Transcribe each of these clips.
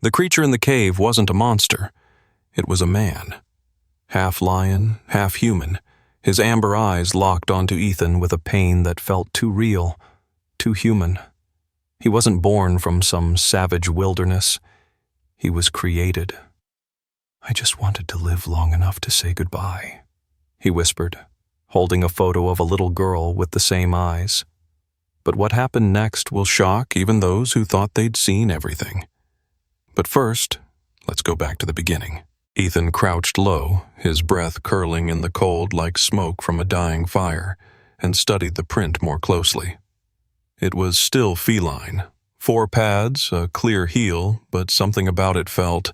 The creature in the cave wasn't a monster. It was a man. Half lion, half human, his amber eyes locked onto Ethan with a pain that felt too real, too human. He wasn't born from some savage wilderness. He was created. "I just wanted to live long enough to say goodbye," he whispered, holding a photo of a little girl with the same eyes. But what happened next will shock even those who thought they'd seen everything. But first, let's go back to the beginning. Ethan crouched low, his breath curling in the cold like smoke from a dying fire, and studied the print more closely. It was still feline. 4 pads, a clear heel, but something about it felt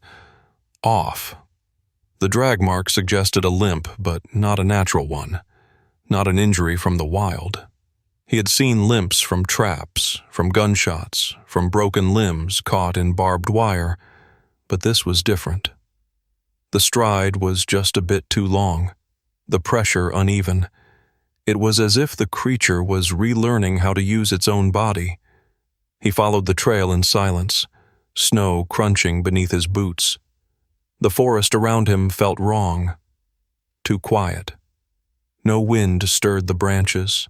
off. The drag mark suggested a limp, but not a natural one. Not an injury from the wild. He had seen limps from traps, from gunshots, from broken limbs caught in barbed wire, but this was different. The stride was just a bit too long, the pressure uneven. It was as if the creature was relearning how to use its own body. He followed the trail in silence, snow crunching beneath his boots. The forest around him felt wrong, too quiet. No wind stirred the branches,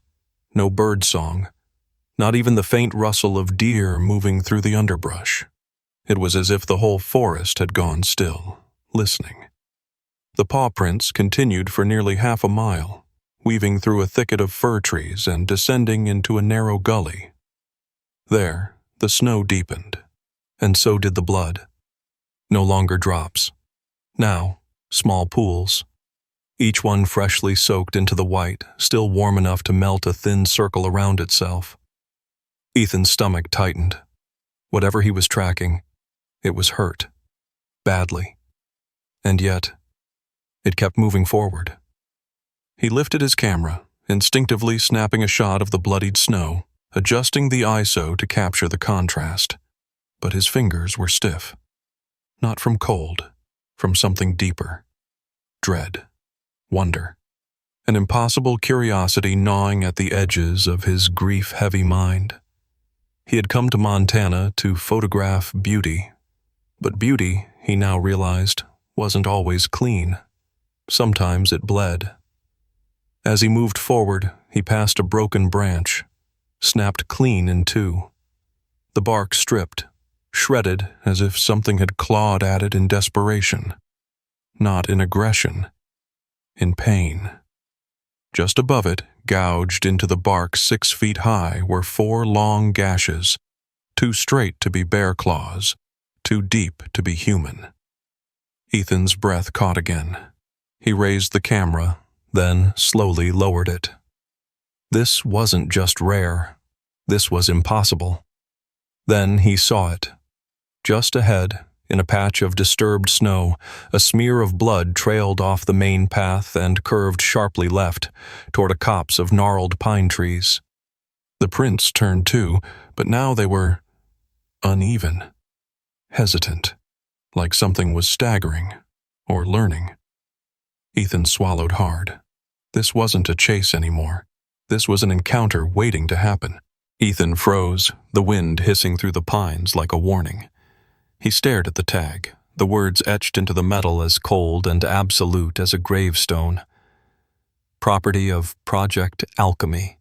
no bird song, not even the faint rustle of deer moving through the underbrush. It was as if the whole forest had gone still, listening. The paw prints continued for nearly half a mile, weaving through a thicket of fir trees and descending into a narrow gully. There, the snow deepened, and so did the blood. No longer drops. Now, small pools. Each one freshly soaked into the white, still warm enough to melt a thin circle around itself. Ethan's stomach tightened. Whatever he was tracking, it was hurt. Badly. And yet, it kept moving forward. He lifted his camera, instinctively snapping a shot of the bloodied snow, adjusting the ISO to capture the contrast. But his fingers were stiff. Not from cold, from something deeper. Dread. Wonder. An impossible curiosity gnawing at the edges of his grief-heavy mind. He had come to Montana to photograph beauty. But beauty, he now realized, wasn't always clean. Sometimes it bled. As he moved forward, he passed a broken branch, snapped clean in two. The bark stripped, shredded as if something had clawed at it in desperation. Not in aggression. In pain. Just above it, gouged into the bark 6 feet high, were 4 long gashes, too straight to be bear claws, too deep to be human. Ethan's breath caught again. He raised the camera, then slowly lowered it. This wasn't just rare. This was impossible. Then he saw it. Just ahead, in a patch of disturbed snow, a smear of blood trailed off the main path and curved sharply left, toward a copse of gnarled pine trees. The prints turned too, but now they were uneven, hesitant, like something was staggering, or learning. Ethan swallowed hard. This wasn't a chase anymore. This was an encounter waiting to happen. Ethan froze, the wind hissing through the pines like a warning. He stared at the tag, the words etched into the metal as cold and absolute as a gravestone. Property of Project Alchemy.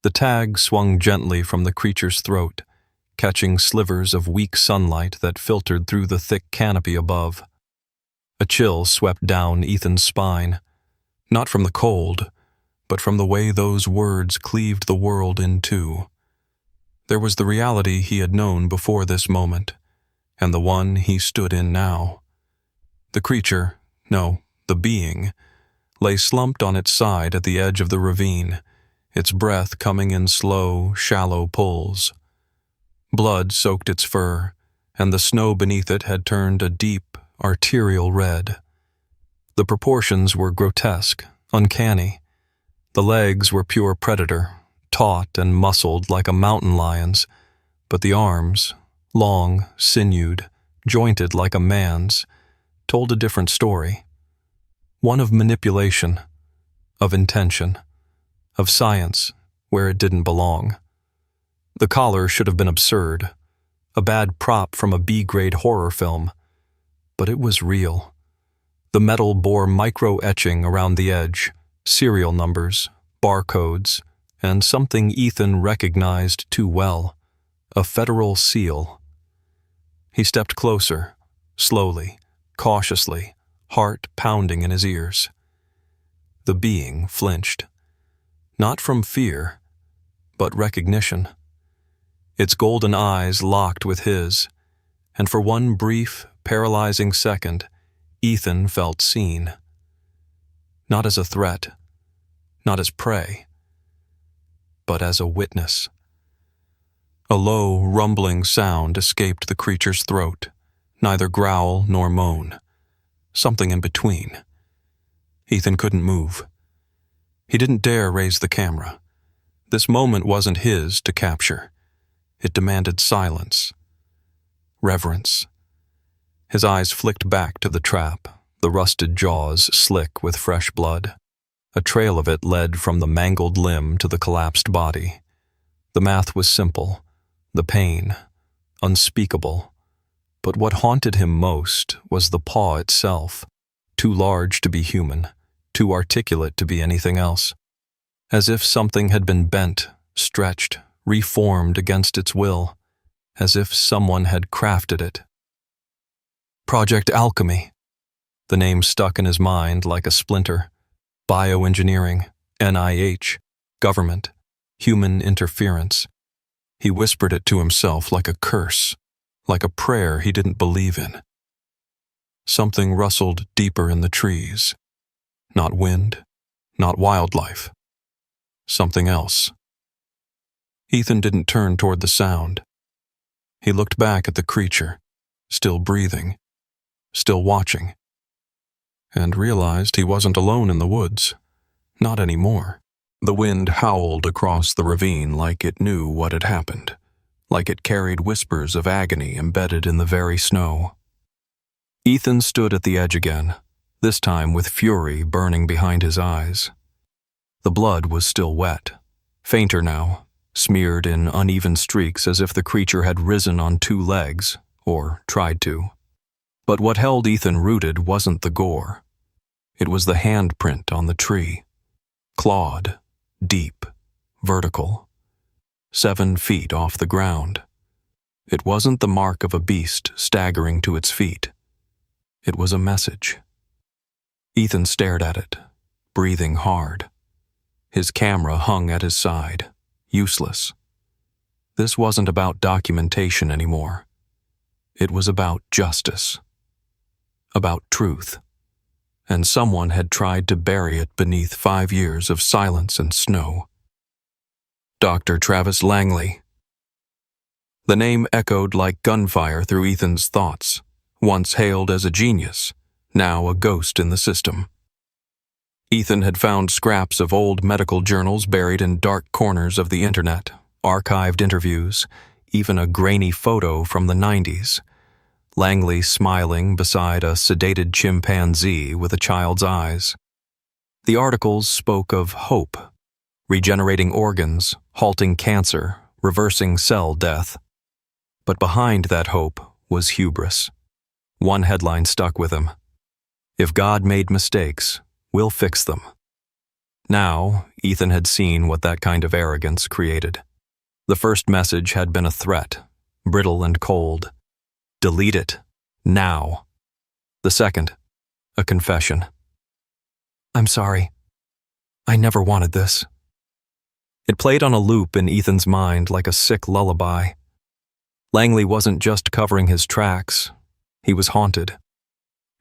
The tag swung gently from the creature's throat, catching slivers of weak sunlight that filtered through the thick canopy above. A chill swept down Ethan's spine, not from the cold, but from the way those words cleaved the world in two. There was the reality he had known before this moment, and the one he stood in now. The creature, no, the being, lay slumped on its side at the edge of the ravine, its breath coming in slow, shallow pulls. Blood soaked its fur, and the snow beneath it had turned a deep, arterial red. The proportions were grotesque, uncanny. The legs were pure predator, taut and muscled like a mountain lion's, but the arms, long, sinewed, jointed like a man's, told a different story. One of manipulation, of intention, of science where it didn't belong. The collar should have been absurd, a bad prop from a B-grade horror film. But it was real. The metal bore micro-etching around the edge, serial numbers, barcodes, and something Ethan recognized too well, a federal seal. He stepped closer, slowly, cautiously, heart pounding in his ears. The being flinched. Not from fear, but recognition. Its golden eyes locked with his, and for one brief, paralyzing second, Ethan felt seen. Not as a threat, not as prey, but as a witness. A low, rumbling sound escaped the creature's throat, neither growl nor moan. Something in between. Ethan couldn't move. He didn't dare raise the camera. This moment wasn't his to capture. It demanded silence. Reverence. His eyes flicked back to the trap, the rusted jaws slick with fresh blood. A trail of it led from the mangled limb to the collapsed body. The math was simple, the pain, unspeakable. But what haunted him most was the paw itself, too large to be human, too articulate to be anything else. As if something had been bent, stretched, reformed against its will, as if someone had crafted it. Project Alchemy. The name stuck in his mind like a splinter. Bioengineering, NIH, government, human interference. He whispered it to himself like a curse, like a prayer he didn't believe in. Something rustled deeper in the trees. Not wind, not wildlife. Something else. Ethan didn't turn toward the sound. He looked back at the creature, still breathing, still watching, and realized he wasn't alone in the woods. Not anymore. The wind howled across the ravine like it knew what had happened, like it carried whispers of agony embedded in the very snow. Ethan stood at the edge again, this time with fury burning behind his eyes. The blood was still wet, fainter now, smeared in uneven streaks as if the creature had risen on two legs, or tried to. But what held Ethan rooted wasn't the gore. It was the handprint on the tree. Clawed, deep, vertical, 7 feet off the ground. It wasn't the mark of a beast staggering to its feet. It was a message. Ethan stared at it, breathing hard. His camera hung at his side, useless. This wasn't about documentation anymore. It was about justice. About truth. And someone had tried to bury it beneath 5 years of silence and snow. Dr. Travis Langley. The name echoed like gunfire through Ethan's thoughts, once hailed as a genius, now a ghost in the system. Ethan had found scraps of old medical journals buried in dark corners of the internet, archived interviews, even a grainy photo from the 90s. Langley smiling beside a sedated chimpanzee with a child's eyes. The articles spoke of hope, regenerating organs, halting cancer, reversing cell death. But behind that hope was hubris. One headline stuck with him. If God made mistakes, we'll fix them. Now, Ethan had seen what that kind of arrogance created. The first message had been a threat, brittle and cold. Delete it. Now. The second, a confession. I'm sorry. I never wanted this. It played on a loop in Ethan's mind like a sick lullaby. Langley wasn't just covering his tracks. He was haunted.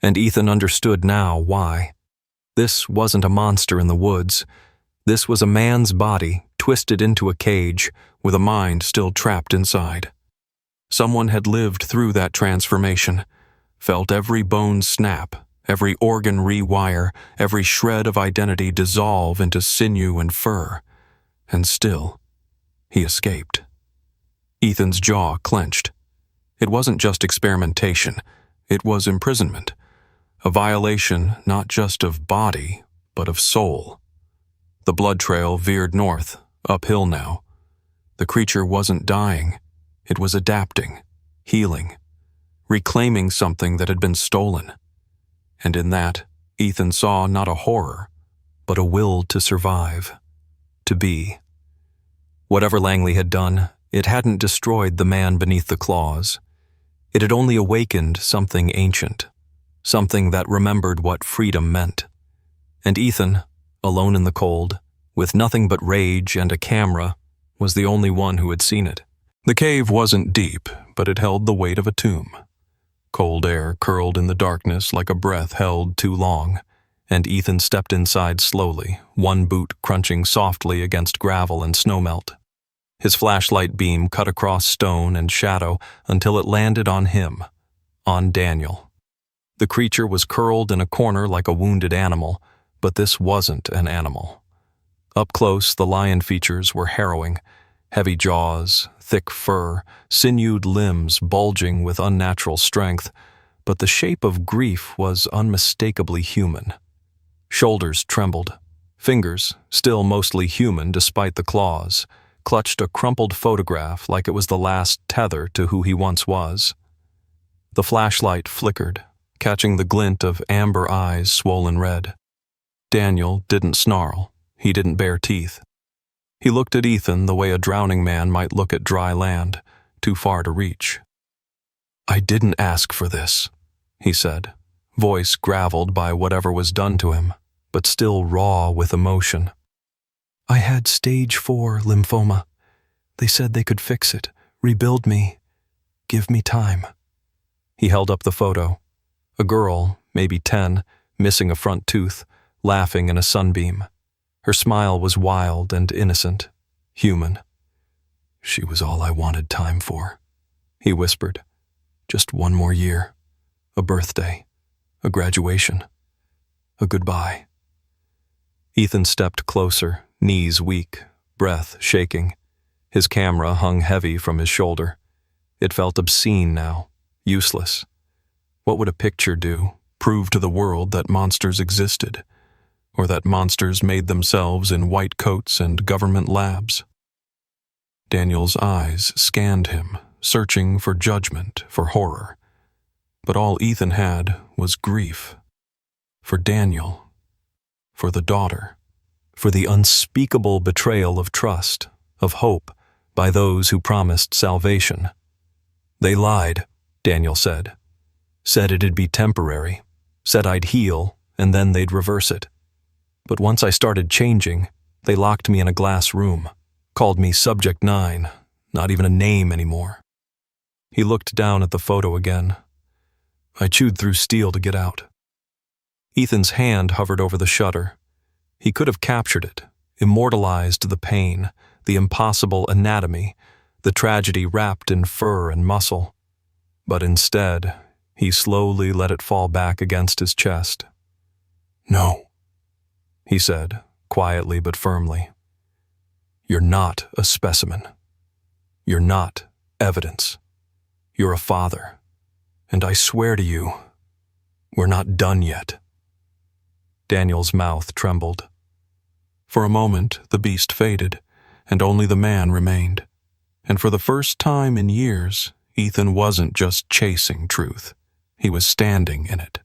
And Ethan understood now why. This wasn't a monster in the woods. This was a man's body twisted into a cage with a mind still trapped inside. Someone had lived through that transformation, felt every bone snap, every organ rewire, every shred of identity dissolve into sinew and fur. And still, he escaped. Ethan's jaw clenched. It wasn't just experimentation, it was imprisonment. A violation not just of body, but of soul. The blood trail veered north, uphill now. The creature wasn't dying. It was adapting, healing, reclaiming something that had been stolen. And in that, Ethan saw not a horror, but a will to survive, to be. Whatever Langley had done, it hadn't destroyed the man beneath the claws. It had only awakened something ancient, something that remembered what freedom meant. And Ethan, alone in the cold, with nothing but rage and a camera, was the only one who had seen it. The cave wasn't deep, but it held the weight of a tomb. Cold air curled in the darkness like a breath held too long, and Ethan stepped inside slowly, one boot crunching softly against gravel and snowmelt. His flashlight beam cut across stone and shadow until it landed on him, on Daniel. The creature was curled in a corner like a wounded animal, but this wasn't an animal. Up close, the lion features were harrowing. Heavy jaws, thick fur, sinewed limbs bulging with unnatural strength, but the shape of grief was unmistakably human. Shoulders trembled. Fingers, still mostly human despite the claws, clutched a crumpled photograph like it was the last tether to who he once was. The flashlight flickered, catching the glint of amber eyes swollen red. Daniel didn't snarl. He didn't bare teeth. He looked at Ethan the way a drowning man might look at dry land, too far to reach. "I didn't ask for this," he said, voice graveled by whatever was done to him, but still raw with emotion. "I had stage 4 lymphoma. They said they could fix it, rebuild me, give me time." He held up the photo. A girl, maybe 10, missing a front tooth, laughing in a sunbeam. Her smile was wild and innocent, human. "She was all I wanted time for," he whispered. "Just one more year, a birthday, a graduation, a goodbye." Ethan stepped closer, knees weak, breath shaking. His camera hung heavy from his shoulder. It felt obscene now, useless. What would a picture do? Prove to the world that monsters existed, or that monsters made themselves in white coats and government labs? Daniel's eyes scanned him, searching for judgment, for horror. But all Ethan had was grief. For Daniel. For the daughter. For the unspeakable betrayal of trust, of hope, by those who promised salvation. "They lied," Daniel said. "Said it'd be temporary. Said I'd heal, and then they'd reverse it. But once I started changing, they locked me in a glass room, called me Subject 9, not even a name anymore." He looked down at the photo again. "I chewed through steel to get out." Ethan's hand hovered over the shutter. He could have captured it, immortalized the pain, the impossible anatomy, the tragedy wrapped in fur and muscle. But instead, he slowly let it fall back against his chest. "No," he said, quietly but firmly. "You're not a specimen. You're not evidence. You're a father. And I swear to you, we're not done yet." Daniel's mouth trembled. For a moment, the beast faded, and only the man remained. And for the first time in years, Ethan wasn't just chasing truth. He was standing in it.